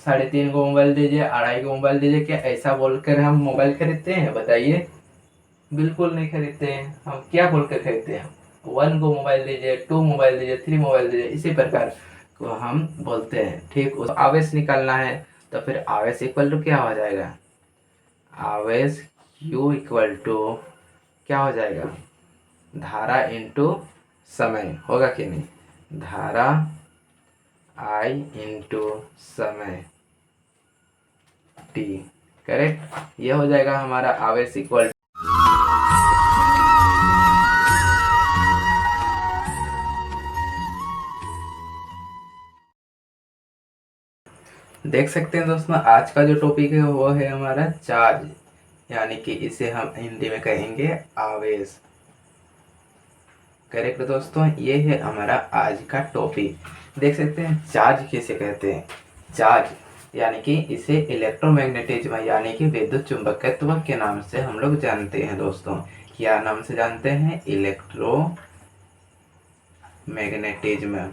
3.5 को मोबाइल दीजिए, 2.5 को मोबाइल दीजिए, क्या ऐसा बोलकर हम मोबाइल खरीदते हैं? बताइए, बिल्कुल नहीं खरीदते हैं। हम क्या बोलकर खरीदते हैं? 1 को मोबाइल दीजिए, 2 मोबाइल दीजिए, 3 मोबाइल दीजिए, इसी प्रकार को हम बोलते हैं। ठीक, उस आवेश निकालना है तो फिर आवेश इक्वल टू क्या हो जाएगा? आवेश Q इक्वल टू क्या हो जाएगा? धारा इंटू समय, होगा कि नहीं? धारा I इंटू समय T। करेक्ट, ये हो जाएगा हमारा आवेश इक्वल। देख सकते हैं दोस्तों, आज का जो टॉपिक है वो है हमारा चार्ज, यानी कि इसे हम हिंदी में कहेंगे आवेश। करेक्ट दोस्तों, ये है हमारा आज का टॉपिक। देख सकते हैं चार्ज किसे कहते हैं? चार्ज यानी कि इसे इलेक्ट्रोमैग्नेटिज्म यानी कि विद्युत चुंबकत्व के नाम से हम लोग जानते हैं दोस्तों। क्या नाम से जानते हैं? इलेक्ट्रोमैग्नेटिज्म।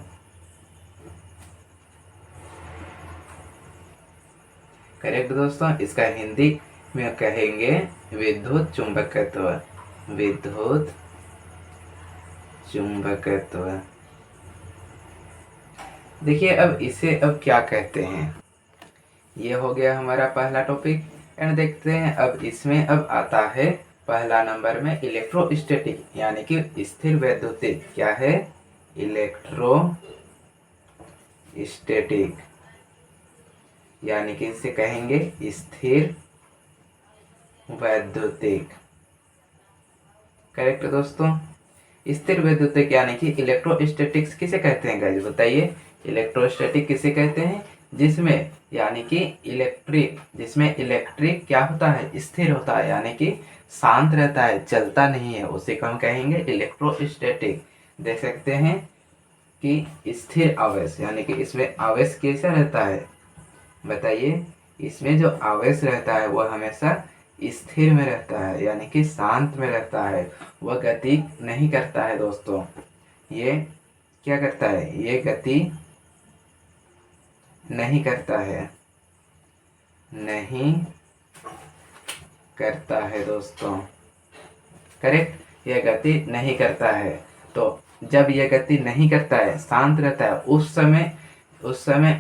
करेक्ट दोस्तों, इसका हिंदी में कहेंगे विद्युत चुंबकत्व। विद्युत चुंबकत्व। देखिए अब इसे अब क्या कहते हैं, ये हो गया हमारा पहला टॉपिक। एंड देखते हैं अब इसमें अब आता है पहला नंबर में इलेक्ट्रोस्टैटिक यानी कि स्थिर वैद्युतिक। क्या है? इलेक्ट्रोस्टैटिक यानी कि इसे कहेंगे स्थिर वैद्युतिक। करेक्ट दोस्तों, स्थिर वैद्युतिक यानी कि इलेक्ट्रोस्टैटिक्स किसे कहते हैं गाइस? बताइए, इलेक्ट्रोस्टैटिक किसे कहते हैं? जिसमें यानी कि जिसमें इलेक्ट्रिक क्या होता है? स्थिर होता है, यानी कि शांत रहता है, चलता नहीं है, उसे हम कहेंगे इलेक्ट्रोस्टैटिक। देख सकते हैं कि स्थिर आवेश यानी कि इसमें आवेश कैसा रहता है? बताइए, इसमें जो आवेश रहता है वह हमेशा स्थिर में रहता है, यानी कि शांत में रहता है, वह गति नहीं करता है दोस्तों। ये क्या करता है? ये गति नहीं करता है, नहीं करता है दोस्तों। करेक्ट, यह गति नहीं करता है। तो जब यह गति नहीं करता है, शांत रहता है, उस समय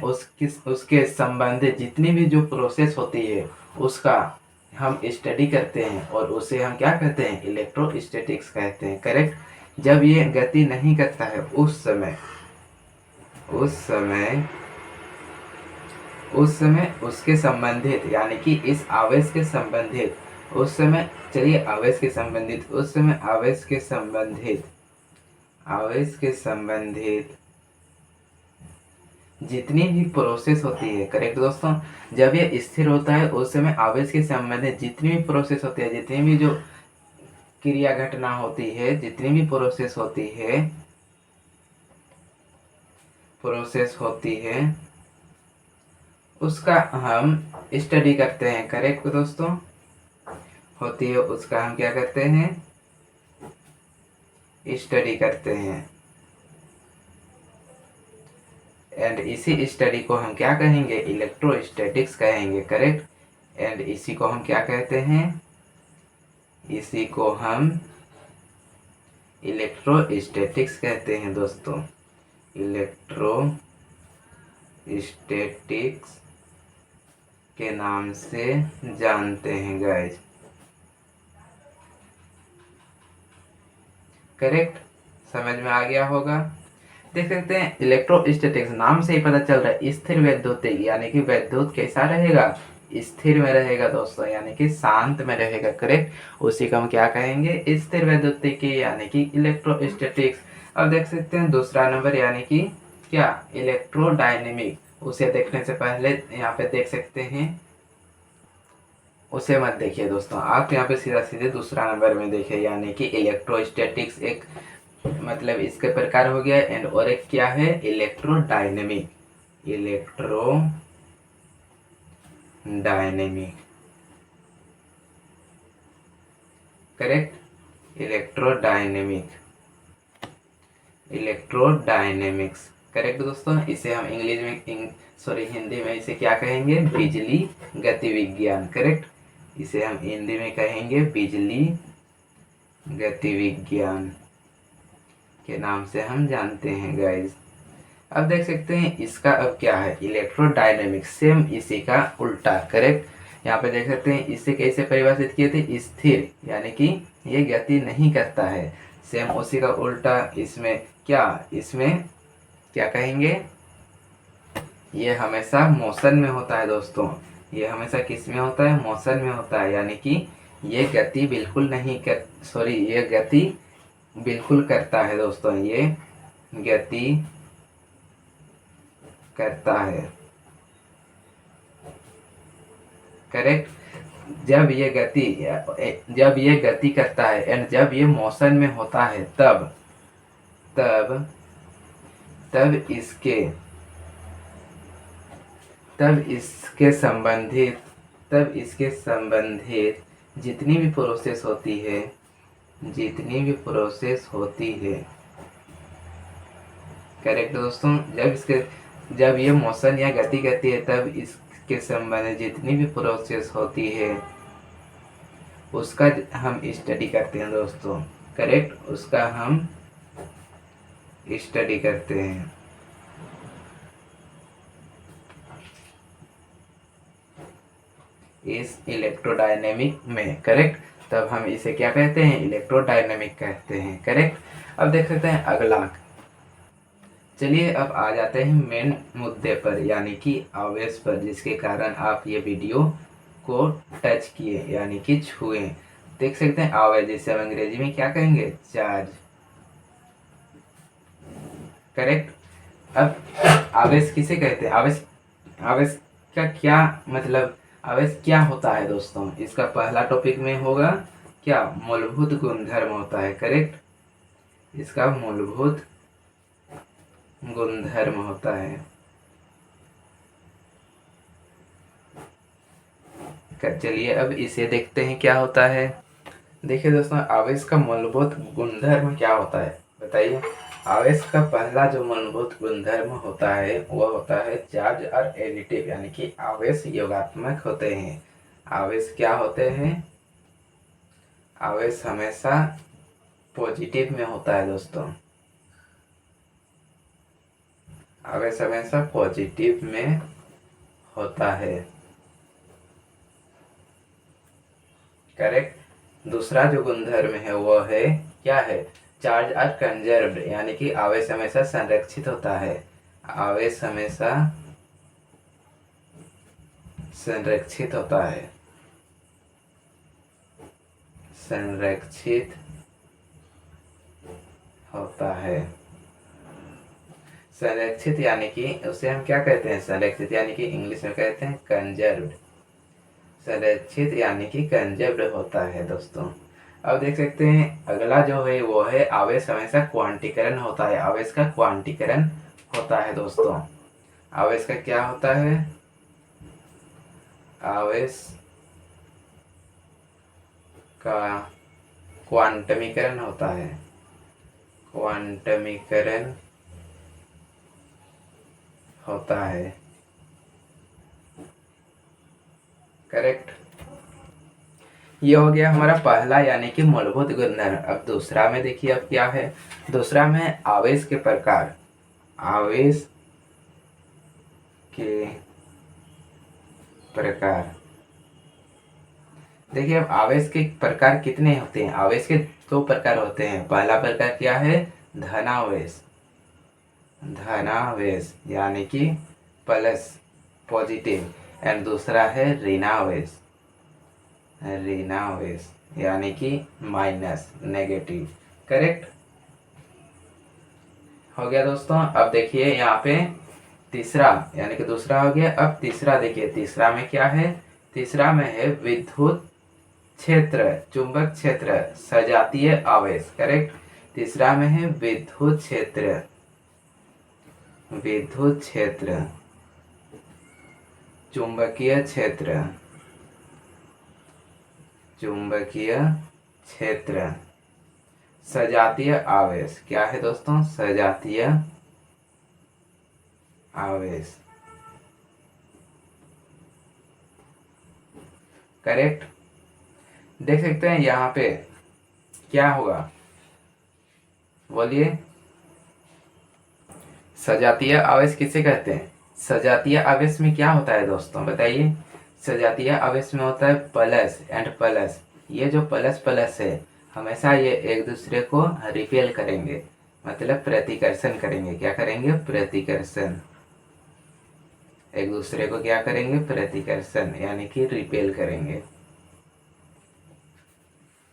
उसके संबंधित जितनी भी जो प्रोसेस होती है उसका हम स्टडी करते हैं और उसे हम क्या कहते हैं? इलेक्ट्रोस्टैटिक्स कहते हैं। करेक्ट, जब ये गति नहीं करता है उस समय उसके संबंधित यानी कि इस आवेश के संबंधित उस समय चलिए आवेश के संबंधित जितनी भी प्रोसेस होती है। करेक्ट दोस्तों, जब ये स्थिर होता है उस समय आवेश के संबंधित जितनी भी प्रोसेस होती है, जितनी भी जो क्रिया घटना होती है, जितनी भी प्रोसेस होती है उसका हम स्टडी करते हैं। करेक्ट दोस्तों, होती है उसका हम क्या करते हैं? स्टडी करते हैं। एंड इसी स्टडी को हम क्या कहेंगे? इलेक्ट्रोस्टैटिक्स कहेंगे। करेक्ट, एंड इसी को हम क्या कहते हैं? इसी को हम इलेक्ट्रोस्टैटिक्स कहते हैं दोस्तों। इलेक्ट्रोस्टैटिक्स के नाम से जानते हैं गाइस। करेक्ट, समझ में आ गया होगा। देख सकते हैं इलेक्ट्रोस्टैटिक्स नाम से ही पता चल रहा है स्थिर वैद्युतिक, यानी कि वैद्युत कैसा रहेगा? स्थिर में रहेगा दोस्तों, यानी कि शांत में रहेगा। करेक्ट, उसी को हम क्या कहेंगे? स्थिर वैद्युतिक यानी कि इलेक्ट्रोस्टैटिक्स। अब देख सकते हैं दूसरा नंबर यानी कि क्या? इलेक्ट्रोडायनेमिक। उसे देखने से पहले यहाँ पे देख सकते हैं, उसे मत देखिए दोस्तों, आप यहाँ पे सीधे दूसरा नंबर में देखिए, यानी कि इलेक्ट्रोस्टैटिक्स एक मतलब इसके प्रकार हो गया एंड और एक क्या है? इलेक्ट्रोडायनेमिक। Correct, electrodynamics. करेक्ट दोस्तों। इसे हम इंग्लिश में हिंदी में इसे क्या कहेंगे, बिजली गति विज्ञान। करेक्ट, इसे हम हिंदी में कहेंगे बिजली गति विज्ञान के नाम से हम जानते हैं गाइस। अब देख सकते हैं इसका अब क्या है, इलेक्ट्रोडायनेमिक्स, सेम इसी का उल्टा। करेक्ट, यहाँ पे देख सकते हैं इसे कैसे परिभाषित किए थे, स्थिर, यानी कि ये गति नहीं करता है। सेम उसी का उल्टा इसमें क्या, इसमें क्या कहेंगे, ये हमेशा मोशन में होता है दोस्तों। ये हमेशा किस में होता है, मोशन में होता है, यानी कि ये गति बिल्कुल नहीं कर ये गति बिल्कुल करता है दोस्तों, ये गति करता है। करेक्ट, जब ये गति करता है एंड जब ये मोशन में होता है तब तब तब इसके तब इसके संबंधित जितनी भी प्रोसेस होती है, करेक्ट दोस्तों, जब ये मोशन या गति करती है तब इसके संबंधित जितनी भी प्रोसेस होती है उसका हम स्टडी करते हैं दोस्तों। करेक्ट, उसका हम स्टडी करते हैं। इस इलेक्ट्रोडायनेमिक में। करेक्ट, तब हम इसे क्या कहते हैं, इलेक्ट्रोडायनेमिक कहते हैं। करेक्ट, अब देख सकते हैं अगला। चलिए अब आ जाते हैं मेन मुद्दे पर, यानी कि आवेश पर, जिसके कारण आप ये वीडियो को टच किए यानी कि छुए। देख सकते हैं आवेश, जिसे हम अंग्रेजी में क्या कहेंगे, चार्ज। करेक्ट, अब आवेश किसे कहते हैं, आवेश का क्या मतलब, आवेश क्या होता है दोस्तों, इसका पहला टॉपिक में होगा क्या, मूलभूत गुणधर्म होता है। करेक्ट, इसका मूलभूत गुणधर्म होता है। चलिए अब इसे देखते हैं क्या होता है। देखिए दोस्तों, आवेश का मूलभूत गुणधर्म क्या होता है, बताइए। आवेश का पहला जो मूलभूत गुणधर्म होता है वह होता है चार्ज और एडिटिव, यानी कि आवेश योगात्मक होते हैं। आवेश क्या होते हैं, आवेश हमेशा पॉजिटिव में होता है दोस्तों, आवेश हमेशा पॉजिटिव में होता है। करेक्ट, दूसरा जो गुणधर्म है वो है क्या है, चार्ज और कंजर्व्ड, यानी कि आवेश हमेशा संरक्षित होता है। आवेश हमेशा संरक्षित होता है, संरक्षित होता है। संरक्षित यानी कि उसे हम क्या कहते हैं, संरक्षित यानी कि इंग्लिश में कहते हैं कंजर्व्ड। संरक्षित यानी कि कंजर्व्ड होता है दोस्तों। अब देख सकते हैं अगला जो है वो है आवेश हमेशा क्वांटीकरण होता है। आवेश का क्वांटीकरण होता है दोस्तों। आवेश का क्या होता है, आवेश का क्वांटमीकरण होता है, क्वांटमीकरण होता है। करेक्ट, ये हो गया हमारा पहला यानी कि मूलभूत गुणधर्म। अब दूसरा में देखिए अब क्या है, दूसरा में आवेश के प्रकार। आवेश के प्रकार, देखिए अब आवेश के प्रकार कितने होते हैं, आवेश के दो प्रकार होते हैं। पहला प्रकार क्या है, धनावेश, धनावेश यानी कि प्लस पॉजिटिव, एंड दूसरा है ऋणावेश, ऋणावेश यानी कि माइनस नेगेटिव। करेक्ट हो गया दोस्तों। अब देखिए यहाँ पे तीसरा यानी कि दूसरा हो गया। अब तीसरा देखिए, तीसरा में क्या है, तीसरा में है विद्युत क्षेत्र, चुंबक क्षेत्र, सजातीय आवेश। करेक्ट, तीसरा में है विद्युत क्षेत्र, विद्युत क्षेत्र, चुंबकीय क्षेत्र, चुंबकीय क्षेत्र, सजातीय आवेश। क्या है दोस्तों, सजातीय आवेश। करेक्ट। देख सकते हैं यहाँ पे क्या होगा, बोलिए। सजातीय आवेश किसे कहते हैं? सजातीय आवेश में क्या होता है दोस्तों, बताइए। सजातीय आवेश में होता है प्लस एंड प्लस। ये जो प्लस प्लस है हमेशा ये एक दूसरे को रिपेल करेंगे, मतलब प्रतिकर्षण करेंगे। क्या करेंगे? प्रतिकर्षण। एक दूसरे को क्या करेंगे? प्रतिकर्षण, यानी कि रिपेल करेंगे।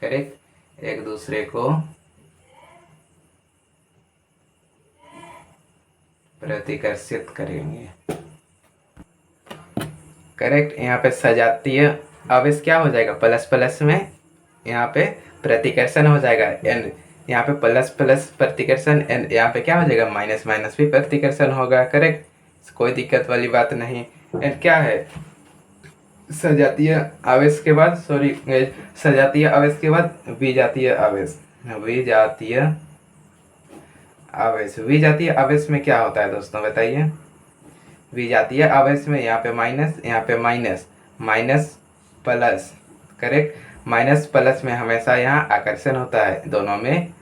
करेक्ट। एक दूसरे को प्रतिकर्षित करेंगे। करेक्ट। यहाँ पे सजातीय आवेश क्या हो जाएगा? प्लस प्लस में यहाँ पे प्रतिकर्षण हो जाएगा, एंड यहाँ पे प्लस प्लस प्रतिकर्षण, एंड यहाँ पे क्या हो जाएगा? माइनस माइनस भी प्रतिकर्षण होगा। करेक्ट, कोई दिक्कत वाली बात नहीं। एंड क्या है? सजातीय आवेश के बाद, सॉरी, सजातीय आवेश के बाद विजातीय आवेश। विजातीय आवेश। विजातीय आवेश में क्या होता है दोस्तों, बताइए। विजातीय आवेश में यहाँ पे माइनस, यहाँ पे minus, minus plus. Correct. Minus plus में हमेशा यहाँ आकर्षण होता है, दोनों में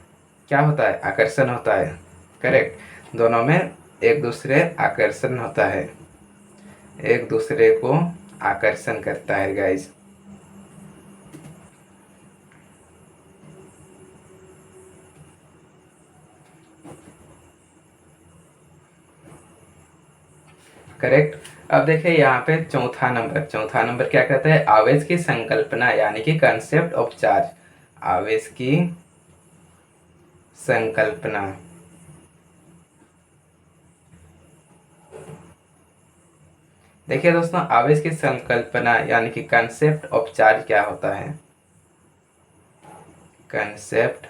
क्या होता है? आकर्षण होता है। करेक्ट। दोनों में एक दूसरे आकर्षण होता है, एक दूसरे को आकर्षण करता है गाइस। करेक्ट। अब देखिए यहाँ पे चौथा नंबर, चौथा नंबर क्या कहता है? आवेश की संकल्पना, यानी कि कंसेप्ट ऑफ चार्ज। आवेश की संकल्पना। देखिए दोस्तों, आवेश की संकल्पना यानी कि कंसेप्ट ऑफ चार्ज क्या होता है? Concept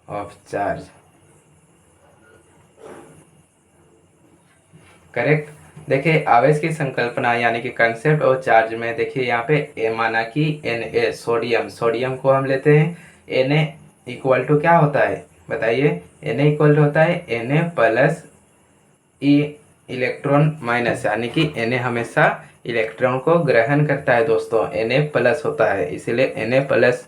of charge. करेक्ट। देखिए आवेश की संकल्पना यानी कि कंसेप्ट ऑफ चार्ज में देखिए यहाँ पे ए माना कि Na सोडियम, सोडियम को हम लेते हैं। Na इक्वल टू क्या होता है, बताइए। Na इक्वल टू होता है Na प्लस ई इलेक्ट्रॉन माइनस, यानी कि Na हमेशा इलेक्ट्रॉन को ग्रहण करता है दोस्तों। Na प्लस होता है, इसीलिए Na प्लस,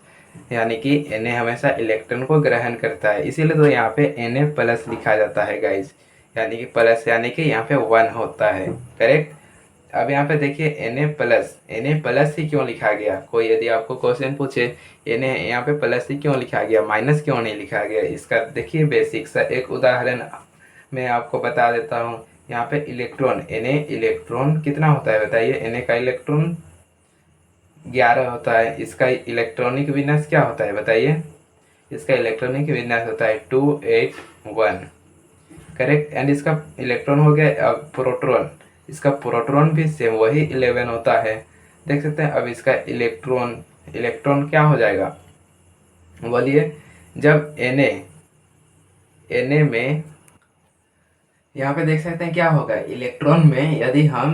यानी कि Na हमेशा इलेक्ट्रॉन को ग्रहण करता है, इसीलिए तो यहाँ पे Na प्लस लिखा जाता है गाइज। यानी कि प्लस, यानी कि यहाँ पे 1 होता है। करेक्ट। अब यहाँ पे देखिए Na प्लस, Na प्लस ही क्यों लिखा गया? कोई यदि आपको क्वेश्चन पूछे Na यहाँ पे प्लस ही क्यों लिखा गया, माइनस क्यों नहीं लिखा गया, इसका देखिए बेसिक सा एक उदाहरण मैं आपको बता देता हूँ। यहाँ पे इलेक्ट्रॉन, Na इलेक्ट्रॉन कितना होता है, बताइए। Na का इलेक्ट्रॉन 11 होता है। इसका इलेक्ट्रॉनिक विन्यास क्या होता है, बताइए। इसका इलेक्ट्रॉनिक विन्यास होता है 281। करेक्ट। एंड इसका इलेक्ट्रॉन हो गया प्रोटॉन, इसका प्रोटॉन भी सेम वही 11 होता है। देख सकते हैं। अब इसका इलेक्ट्रॉन, इलेक्ट्रॉन क्या हो जाएगा, बोलिए। जब Na में यहाँ पे देख सकते हैं क्या होगा, इलेक्ट्रॉन में यदि हम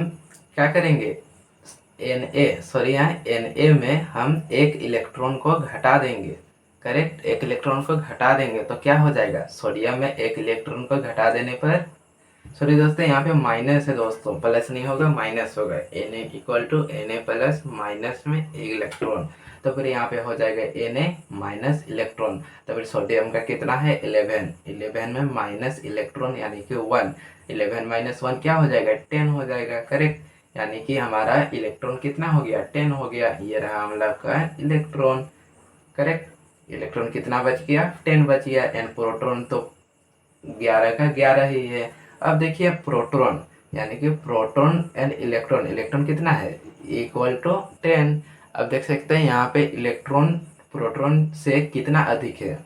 क्या करेंगे, यहाँ Na में हम एक इलेक्ट्रॉन को घटा देंगे। करेक्ट। एक इलेक्ट्रॉन को घटा देंगे तो क्या हो जाएगा, सोडियम में एक इलेक्ट्रॉन को घटा देने पर, सॉरी दोस्तों यहाँ पे माइनस है दोस्तों, प्लस नहीं होगा, माइनस होगा। Na equal to Na plus, minus में एक इलेक्ट्रॉन, तो फिर यहाँ पे हो जाएगा Na माइनस इलेक्ट्रॉन। तो फिर सोडियम का कितना है, 11, 11 में माइनस इलेक्ट्रॉन यानी कि 1, 11 माइनस 1 क्या हो जाएगा, 10 हो जाएगा। करेक्ट। यानी कि हमारा इलेक्ट्रॉन कितना हो गया, 10 हो गया। ये रहा हम लोग का इलेक्ट्रॉन। करेक्ट। इलेक्ट्रॉन कितना बच गया, 10 बच गया। एंड प्रोटॉन तो 11 का 11 ही है। अब देखिए प्रोटॉन, यानी कि प्रोटॉन एंड इलेक्ट्रॉन, इलेक्ट्रॉन कितना है, इक्वल टू 10। अब देख सकते हैं यहाँ पे इलेक्ट्रॉन प्रोटॉन से कितना अधिक है,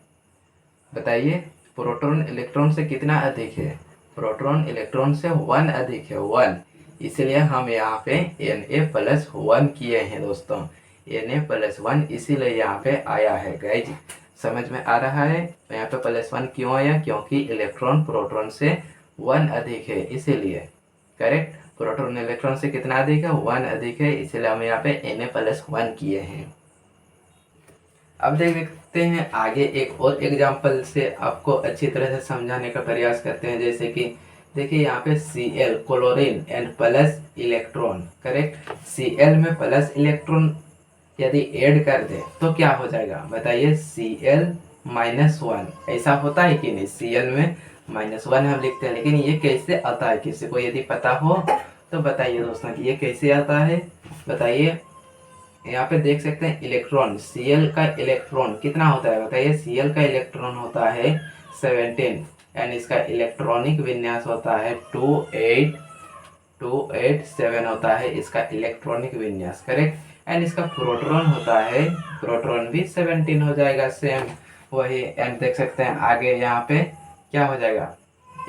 बताइए। प्रोटॉन इलेक्ट्रॉन से कितना अधिक है, प्रोटॉन इलेक्ट्रॉन से 1 अधिक है, 1। इसलिए हम यहाँ पे Na प्लस 1 किए हैं दोस्तों। Na प्लस 1 इसीलिए यहाँ पे आया है गाइज। समझ में आ रहा है यहाँ पे प्लस 1 क्यों आया, क्योंकि इलेक्ट्रॉन प्रोटॉन से 1 अधिक है, इसीलिए। करेक्ट। प्रोटॉन इलेक्ट्रॉन से कितना अधिक है, 1 अधिक है, इसलिए हम यहाँ पे Na प्लस 1 किए हैं। अब देखते हैं आगे एक और एग्जाम्पल से आपको अच्छी तरह से समझाने का प्रयास करते हैं। जैसे कि देखिए यहाँ पे Cl chlorine and plus electron, correct. Cl में प्लस इलेक्ट्रॉन यदि ऐड कर दे तो क्या हो जाएगा बताइए, Cl-1। ऐसा होता है कि नहीं, Cl में -1 हम लिखते हैं, लेकिन ये कैसे आता है, किसी को यदि पता हो तो बताइए दोस्तों कि ये कैसे आता है, बताइए। यहाँ पे देख सकते हैं इलेक्ट्रॉन, Cl का इलेक्ट्रॉन कितना होता है बताइए, Cl का इलेक्ट्रॉन होता है 17 एंड इसका इलेक्ट्रॉनिक विन्यास होता है 287 होता है इसका इलेक्ट्रॉनिक विन्यास, करेक्ट। एंड इसका प्रोटॉन होता है, प्रोटॉन भी 17 हो जाएगा, सेम वही। एंड देख सकते हैं आगे यहाँ पे क्या हो जाएगा,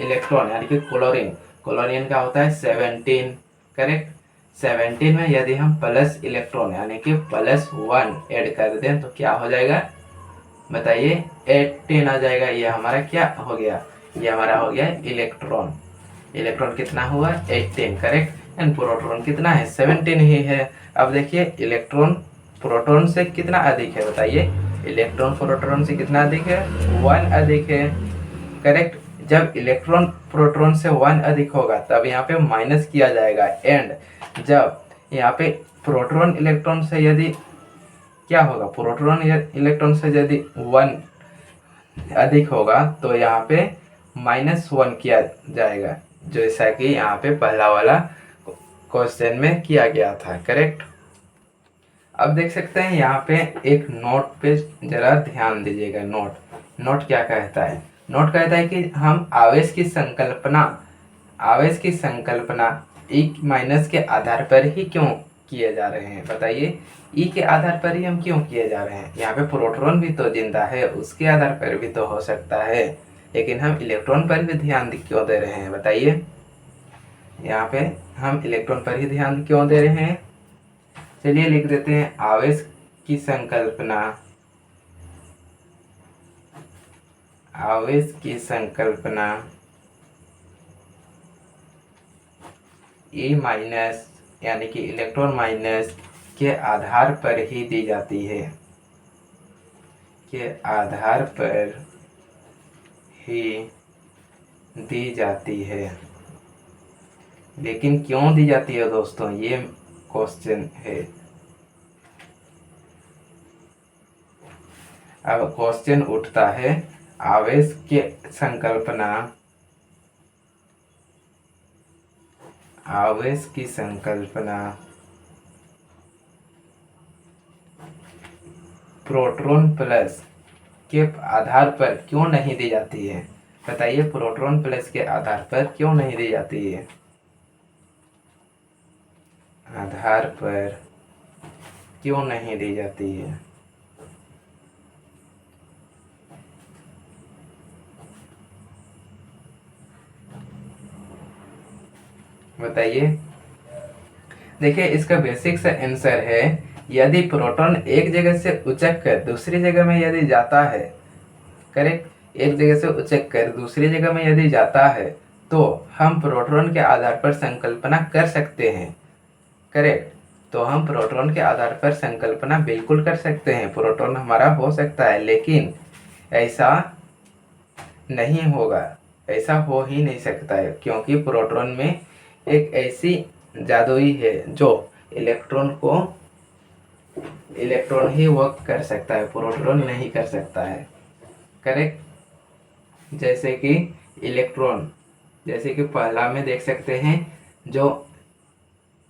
इलेक्ट्रॉन यानी कि क्लोरीन, क्लोरीन का होता है 17, करेक्ट। 17 में यदि हम प्लस इलेक्ट्रॉन यानी कि +1 ऐड कर दें तो क्या हो जाएगा बताइए, 18 आ जाएगा। ये हमारा क्या हो गया, ये हमारा हो गया इलेक्ट्रॉन। इलेक्ट्रॉन कितना हुआ 18, करेक्ट। एंड प्रोटॉन कितना है 17 ही है। अब देखिए इलेक्ट्रॉन प्रोटॉन से कितना अधिक है बताइए, इलेक्ट्रॉन प्रोटॉन से कितना अधिक है, 1 अधिक है, करेक्ट। जब इलेक्ट्रॉन प्रोटॉन से 1 अधिक होगा तब यहाँ पे माइनस किया जाएगा, एंड जब यहाँ पे प्रोटॉन इलेक्ट्रॉन से यदि क्या होगा, प्रोटॉन इलेक्ट्रॉन से यदि 1 अधिक होगा तो यहाँ पे -1 किया जाएगा, जैसा कि यहाँ पे पहला वाला क्वेश्चन में किया गया था, करेक्ट। अब देख सकते हैं यहाँ पे एक नोट पे जरा ध्यान दीजिएगा। नोट क्या कहता है, नोट कहता है कि हम आवेश की संकल्पना E माइनस के आधार पर ही क्यों किए जा रहे हैं बताइए, ई के आधार पर ही हम क्यों किए जा रहे हैं। यहाँ पे प्रोटॉन भी तो जिंदा है, उसके आधार पर भी तो हो सकता है, लेकिन हम इलेक्ट्रॉन पर भी ध्यान क्यों दे रहे हैं बताइए। यहाँ पे हम इलेक्ट्रॉन पर ही ध्यान क्यों दे रहे हैं, चलिए लिख देते हैं आवेश की संकल्पना, आवेश की संकल्पना E माइनस यानी कि इलेक्ट्रॉन माइनस के आधार पर ही दी जाती है, के आधार पर ही दी जाती है। लेकिन क्यों दी जाती है दोस्तों, ये क्वेश्चन है। अब क्वेश्चन उठता है आवेश के संकल्पना, आवेश की संकल्पना प्रोटॉन प्लस के आधार पर क्यों नहीं दी जाती है बताइए, प्रोटॉन प्लस के आधार पर क्यों नहीं दी जाती है, आधार पर क्यों नहीं दी जाती है। बताइए, देखिए इसका बेसिक सा आंसर है, यदि प्रोटॉन एक जगह से उचक कर दूसरी जगह में यदि जाता है, करेक्ट, एक जगह से उचक कर दूसरी जगह में यदि जाता है तो हम प्रोटॉन के आधार पर संकल्पना कर सकते हैं, करेक्ट। तो हम प्रोटॉन के आधार पर संकल्पना बिल्कुल कर सकते हैं, प्रोटॉन हमारा हो सकता है, लेकिन ऐसा नहीं होगा, ऐसा हो ही नहीं सकता है, क्योंकि प्रोटॉन में एक ऐसी जादुई है जो इलेक्ट्रॉन ही वर्क कर सकता है, प्रोटॉन नहीं कर सकता है, करेक्ट। जैसे कि इलेक्ट्रॉन, जैसे कि पहला में देख सकते हैं जो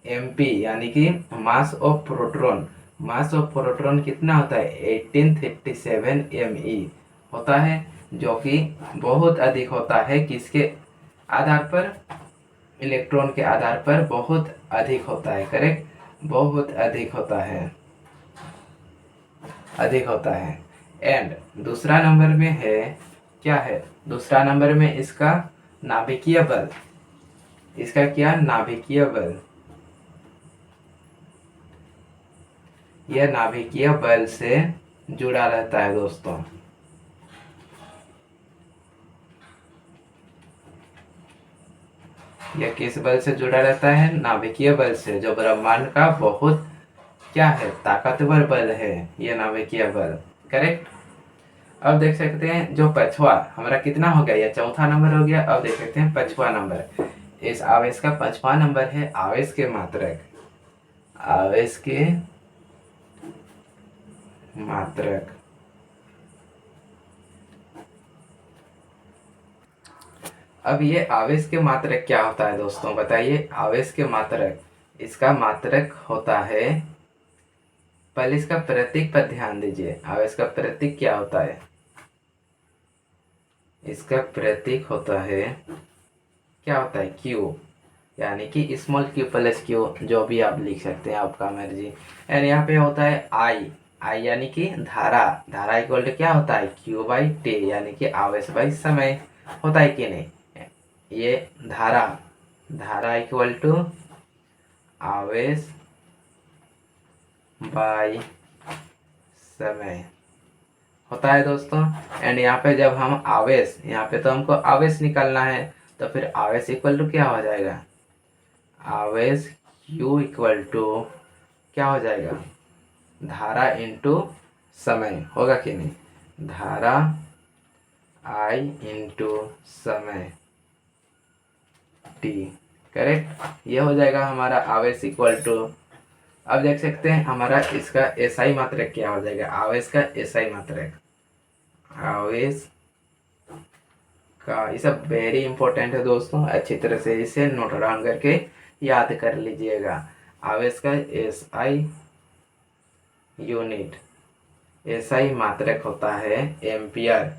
MP यानी कि मास ऑफ प्रोटॉन कितना होता है 1837 ME होता है, जो कि बहुत अधिक होता है, किसके आधार पर, इलेक्ट्रॉन के आधार पर बहुत अधिक होता है, करेक्ट, बहुत अधिक होता है, अधिक होता है। एंड दूसरा नंबर में है, क्या है दूसरा नंबर में, इसका नाभिकीय बल, इसका क्या नाभिकीय बल, यह नाभिकीय बल से जुड़ा रहता है दोस्तों। यह किस बल से जुड़ा रहता है, नाभिकीय बल से, जो ब्रह्मांड का बहुत क्या है ताकतवर बल है, यह नाभिकीय बल, करेक्ट। अब देख सकते हैं जो पांचवा हमारा कितना हो गया, यह चौथा नंबर हो गया। अब देख सकते हैं पांचवा नंबर, इस आवेश का पांचवा नंबर है आवेश के मात्रक। आवेश के मात्रक। अब ये आवेश के मात्रक क्या होता है दोस्तों, बताइए। आवेश के मात्रक, इसका मात्रक होता है, पहले इसका प्रतीक पर ध्यान दीजिए। आवेश का प्रतीक क्या होता है, इसका प्रतीक होता है, क्या होता है, क्यू, यानी कि स्मॉल क्यू प्लस क्यू, जो भी आप लिख सकते हैं, आपका मर्जी। एंड यहाँ पे होता है आई, आई यानी कि धारा। धारा इक्वल टू क्या होता है, क्यू बाई टी, यानी कि आवेश बाई समय, होता है कि नहीं। ये धारा, धारा इक्वल टू आवेश बाई समय होता है दोस्तों। एंड यहाँ पे जब हम आवेश, यहाँ पे तो हमको आवेश निकालना है, तो फिर आवेश इक्वल टू क्या हो जाएगा, आवेश Q इक्वल टू क्या हो जाएगा, धारा इंटू समय, होगा कि नहीं, धारा I इंटू समय T, करेक्ट। ये हो जाएगा हमारा आवेश इक्वल टू। अब देख सकते हैं हमारा इसका एसआई मात्रक क्या हो जाएगा, आवेश का एसआई मात्रक, आवेश का, ये सब वेरी इंपॉर्टेंट है दोस्तों, अच्छी तरह से इसे नोट डाउन करके याद कर लीजिएगा। आवेश का एसआई यूनिट, एसआई मात्रक होता है एम्पियर,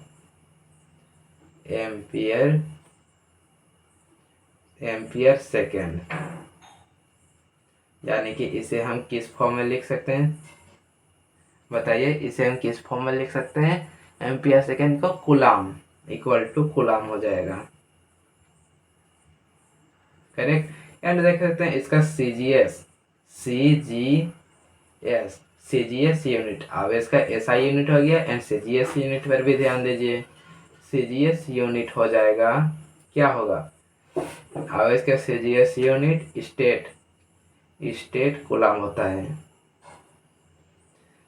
एम्पियर, एम्पियर सेकेंड, यानी कि इसे हम किस फॉर्म में लिख सकते हैं, बताइए। इसे हम किस फॉर्म में लिख सकते हैं, एम्पियर सेकेंड को कूलाम इक्वल टू कूलाम हो जाएगा, करेक्ट। एंड देख सकते हैं इसका सीजीएस, सीजीएस, सीजीएस यूनिट, आवेश का एसआई यूनिट हो गया। एंड सीजीएस यूनिट पर भी ध्यान दीजिए, सीजीएस यूनिट हो जाएगा, क्या होगा, आवेश का CGS unit state, state coulomb होता है।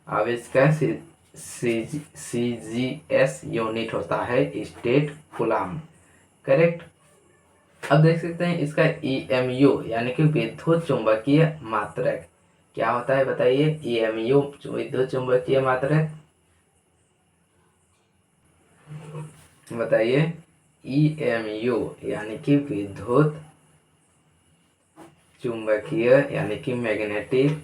आवेश का सीजीएस यूनिट होता है स्टेट कूलाम, करेक्ट। अब देख सकते हैं इसका ईएमयू यानी कि विद्युत चुंबकीय मात्रक क्या होता है, बताइए। ईएमयू विद्युत चुंबकीय मात्रक, बताइए। ईएमयू यानी कि विद्युत चुंबकीय यानी कि मैग्नेटिक,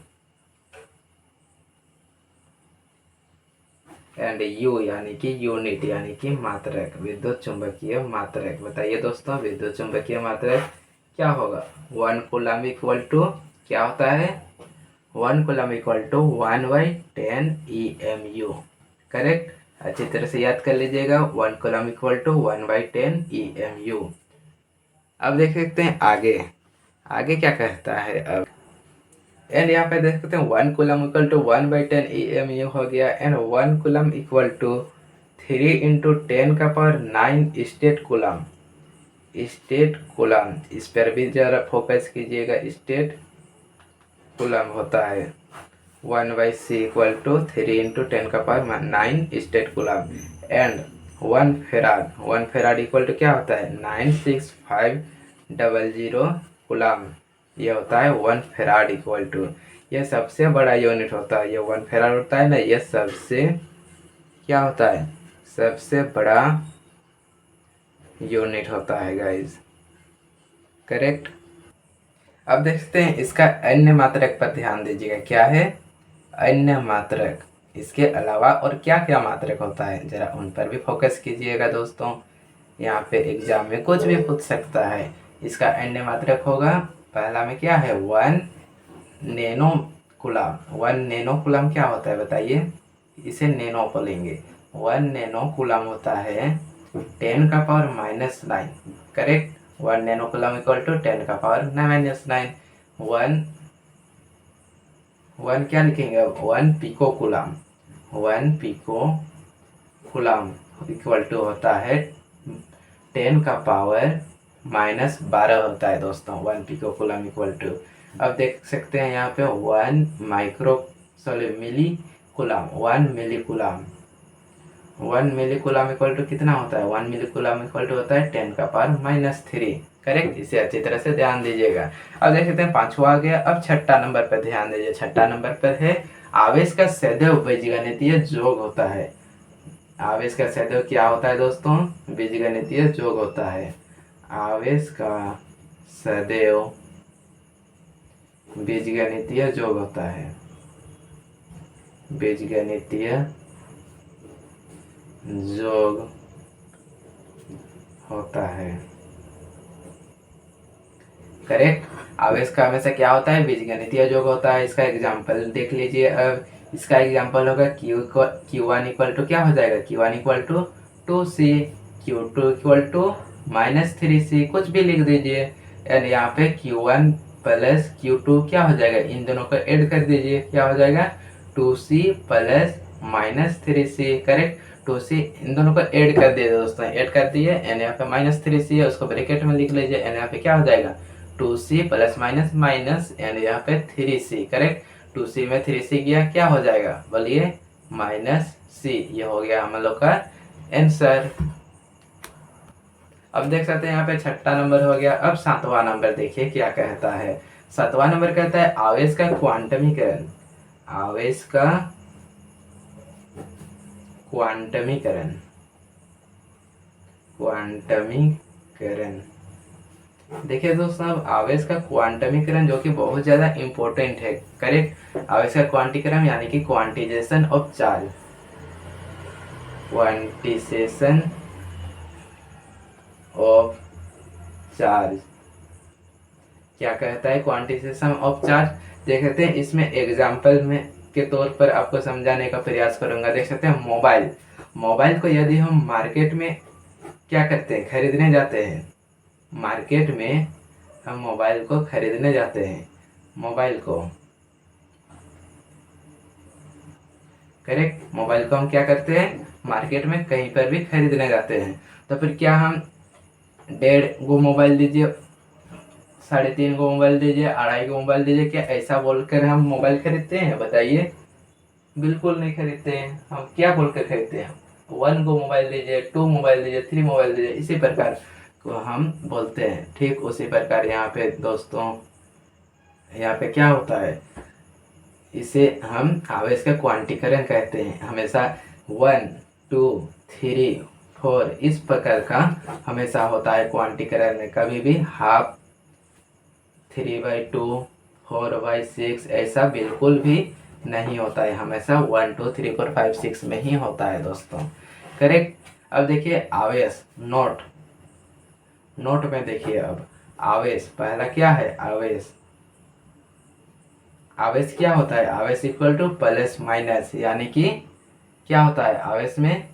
एंड यू यानी कि यूनिट यानी कि मात्रक, विद्युत चुंबकीय मात्रक। बताइए दोस्तों, विद्युत चुंबकीय मात्रक क्या होगा, 1 कूलम इक्वल टू क्या होता है, 1 coulomb equal to 1/10 EMU, correct. अच्छी तरह से याद कर लीजिएगा, 1 कूलम इक्वल टू 1/10 EMU। अब देख सकते हैं आगे, आगे क्या कहता है अब। एंड यहाँ पे देख सकते हैं 1 कूलम इक्वल टू 1/10 EMU हो गया। And 1 coulomb equal to 3 into 10⁹ stat coulomb, stat coulomb, इस पर भी जरा फोकस कीजिएगा, स्टेट कूलम होता है 1/c equal to 3 into 10⁹ stat coulomb. And 1 farad, 1 farad equal to क्या होता है, 96500 कूलम, ये होता है 1 फेराड इक्वल टू, ये सबसे बड़ा यूनिट होता है, ये 1 फेराड होता है ना, ये सबसे क्या होता है, सबसे बड़ा यूनिट होता है गाइस, करेक्ट। अब देखते हैं इसका अन्य मात्रक पर ध्यान दीजिएगा, क्या है अन्य मात्रक, इसके अलावा और क्या क्या मात्रक होता है, जरा उन पर भी फोकस कीजिएगा दोस्तों। यहाँ पे एग्जाम में कुछ भी पूछ सकता है। इसका अन्य मात्रक होगा, पहला में क्या है, 1 नैनो कूलम। 1 नैनो कूलम क्या होता है बताइए, इसे नैनो बोलेंगे। 1 नैनो कूलम होता है 10⁻⁹, correct. 1 nano coulomb equal to 10⁻⁹। 1 क्या लिखेंगे, 1 pico coulomb, 1 pico coulomb equal to होता है 10⁻⁻12 होता है दोस्तों, 1 पिको कूलम इक्वल टू। अब देख सकते हैं यहाँ पे 1 millicoulomb, 1 millicoulomb, 1 millicoulomb equal to कितना होता है, 1 मिली कूलम इक्वल टू होता है 10⁻³ करेक्ट। इसे अच्छी तरह से ध्यान दीजिएगा। अब देख सकते हैं पांचवा आ गया। अब छठा नंबर पर ध्यान दीजिए। छठा नंबर पर है आवेश का सदैव बीजगणितीय योग होता है। आवेश का सदैव क्या होता है दोस्तों, बीजगणितीय योग होता है। आवेश का सदैव बीजगणितीय योग होता है, बीजगणितीय योग होता है करेक्ट। आवेश का हमेशा क्या होता है, बीजगणितीय योग होता है। इसका एग्जांपल देख लीजिए। अब इसका एग्जांपल होगा Q1 इक्वल टू क्या हो जाएगा, Q1 equal to 2C, Q2 equal to -3C, कुछ भी लिख दीजिए। एंड यहाँ पे Q1 प्लस Q2 क्या हो जाएगा, इन दोनों को ऐड कर दीजिए, क्या हो जाएगा 2C plus -3C correct. 2C इन दोनों को ऐड कर दिए दोस्तों, ऐड कर दिए। एंड यहाँ पे -3C है, उसको ब्रैकेट में लिख लीजिए। एंड यहाँ पे क्या हो जाएगा 2C plus minus minus, and यहाँ पे 3C करेक्ट। 2C में 3C गया, क्या हो जाएगा बोलिए -C। ये हो गया हम लोग का आंसर। अब देख सकते हैं यहाँ पे छठा नंबर हो गया। अब सातवां नंबर देखिए क्या कहता है। सातवां नंबर कहता है आवेश का क्वांटमीकरण। आवेश का क्वांटमीकरण, क्वांटमीकरण। देखिए दोस्तों, अब आवेश का क्वांटमीकरण जो कि बहुत ज्यादा इंपॉर्टेंट है करेक्ट। आवेश का क्वांटीकरण यानी कि quantisation of charge, quantisation of charge क्या कहता है, क्वांटिजेशन ऑफ चार्ज। देख सकते हैं इसमें एग्जाम्पल में के तौर पर आपको समझाने का प्रयास करूंगा। देख सकते हैं मोबाइल, मोबाइल को यदि हम मार्केट में क्या करते हैं, खरीदने जाते हैं, मार्केट में हम मोबाइल को खरीदने जाते हैं, मोबाइल को करेक्ट। मोबाइल को हम क्या करते हैं, मार्केट में कहीं पर भी खरीदने जाते हैं। तो फिर क्या हम 1.5 गो मोबाइल दीजिए, 3.5 गो मोबाइल दीजिए, 2.5 गो मोबाइल दीजिए, क्या ऐसा बोलकर हम मोबाइल खरीदते हैं बताइए, बिल्कुल नहीं खरीदते हैं। हम क्या बोलकर खरीदते हैं, 1 गो मोबाइल दीजिए, 2 मोबाइल दीजिए, 3 मोबाइल दीजिए, इसी प्रकार को हम बोलते हैं। ठीक उसी प्रकार यहाँ पे दोस्तों, यहाँ पे क्या होता है, इसे हम आवेश का क्वांटीकरण कहते हैं। हमेशा 1 2 3 4 इस प्रकार का हमेशा होता है क्वांटीकरण में। कभी भी हाफ, 3/2, 4/6 ऐसा बिल्कुल भी नहीं होता है। हमेशा 1 2 3 4 5 6 में ही होता है दोस्तों करेक्ट। अब देखिए आवेश, नोट, नोट में देखिए अब आवेश, पहला क्या है आवेश, आवेश क्या होता है, आवेश इक्वल टू प्लस माइनस, यानी कि क्या होता है आवेश में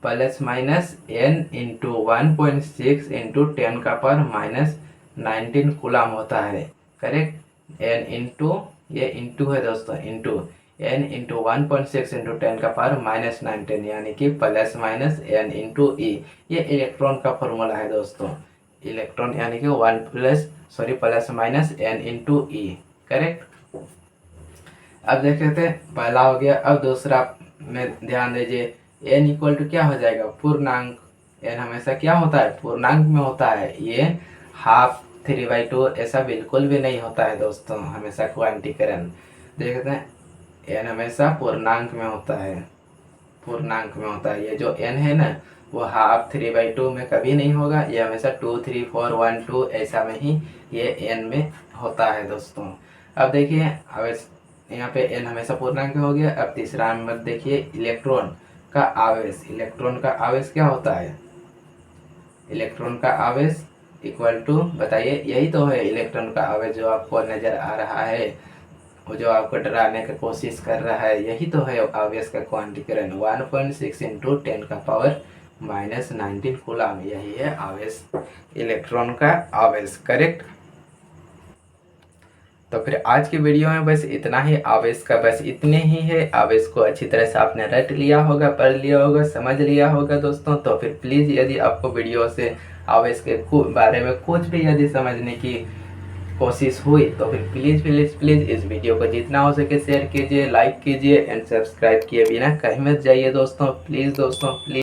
plus minus n into 1.6 into 10⁻⁻19 coulomb होता है करेक्ट। n इंटू, ये इंटू है दोस्तों, इंटू n इंटू 1.6 इंटू 10⁻⁻19 यानी कि plus minus n into e। ये इलेक्ट्रॉन का फॉर्मूला है दोस्तों, इलेक्ट्रॉन यानी कि plus minus n into e correct. अब देख लेते हैं, पहला हो गया। अब दूसरा में ध्यान दीजिए, n इक्वल टू क्या हो जाएगा पूर्णांक। n हमेशा क्या होता है, पूर्णांक में होता है। ये हाफ, 3/2 ऐसा बिल्कुल भी नहीं होता है दोस्तों, हमेशा क्वांटीकरण। देखते हैं n हमेशा पूर्णांक में होता है, पूर्णांक में होता है। ये जो n है ना, वो हाफ, 3/2 में कभी नहीं होगा। ये हमेशा 2 3 4 1 2 ऐसा में ही ये n में होता है दोस्तों। अब देखिए अब यहाँ पे n हमेशा पूर्णांक में हो गया। अब तीसरा नंबर देखिए, इलेक्ट्रॉन का आवेश। इलेक्ट्रॉन का आवेश क्या होता है, इलेक्ट्रॉन का आवेश इक्वल टू, बताइए यही तो है इलेक्ट्रॉन का आवेश जो आपको नजर आ रहा है, वो जो आपको डराने की कोशिश कर रहा है, यही तो है आवेश का क्वांटीकरण। 1.6 इंटू 10⁻⁻19 कूलम, यही है आवेश, इलेक्ट्रॉन का आवेश करेक्ट। तो फिर आज की वीडियो में बस इतना ही, आवेश का बस इतने ही है। आवेश को अच्छी तरह से आपने रट लिया होगा, पढ़ लिया होगा, समझ लिया होगा दोस्तों। तो फिर प्लीज़ यदि आपको वीडियो से आवेश के बारे में कुछ भी यदि समझने की कोशिश हुई तो फिर प्लीज़ प्लीज़ प्लीज़ इस वीडियो को जितना हो सके शेयर कीजिए, लाइक कीजिए एंड सब्सक्राइब किए बिना कहीं मत जाइए दोस्तों, प्लीज़ दोस्तों प्लीज़।